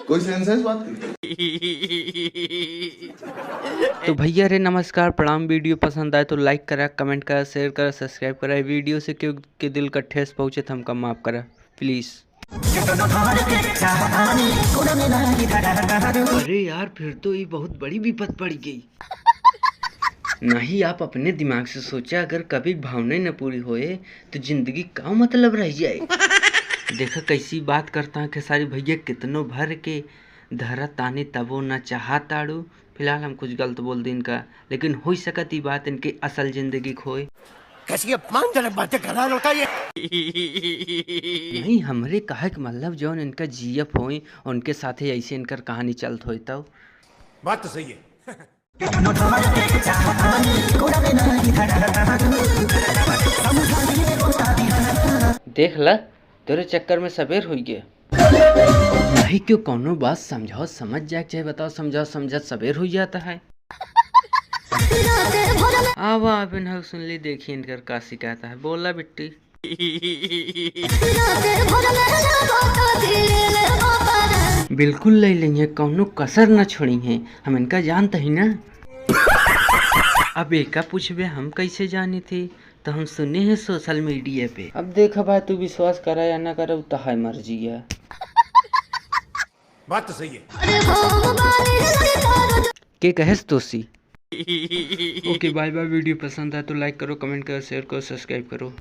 कोई सेंस है इस बात की? तो भैया रे नमस्कार प्रणाम। वीडियो पसंद आए तो लाइक करा, कमेंट करा, शेयर करा, सब्सक्राइब करा। वीडियो से क्यों के दिल का ठेस पहुँचे तो हमका माफ़ करा प्लीज़। अरे यार फिर तो ये बहुत बड़ी विपत पड़ गई। नहीं आप अपने दिमाग से सोचा, अगर कभी भावनाएं न पूरी होए तो जिंदगी का मतलब रह जाए। देखा कैसी बात करता है खेसारी भैया, कितनों भर के धरा तानी तबो न चाहा ताड़ू। फिलहाल हम कुछ गलत बोल दी इनका, लेकिन हो सकत ही बात इनकी असल जिंदगी खोए। कैसी अपमानजनक बातें कर रहा है लड़का ये। नहीं हमरे कहा कि मतलब जौन इनका जीएफ होई उनके साथ ही ऐसे इनकर कहानी चलत होई तब बात तो सही है। देख ला तेरे चक्कर में सवेर हो गया। नहीं क्यों कोनो बात समझाओ समझ जाए, चाहे बताओ समझाओ समझा सवेर हो जाता है। अब आप इन्हें सुन ली, देखिए इनकर का शिकायत है। बोला बिट्टी बिल्कुल ले लेंगे, कौनो कसर न छोड़ी है, हम इनका जानते ही ना। अब एका पूछबे हम कैसे जानी थी, तो हम सुने हैं सोशल मीडिया पे। अब देखा भाई तू विश्वास करा या ना करा तो है मर्जी है। बात तो सही है। के कहेस तोसी। Okay bye bye. वीडियो पसंद आए तो लाइक करो, कमेंट करो, शेयर करो, सब्सक्राइब करो।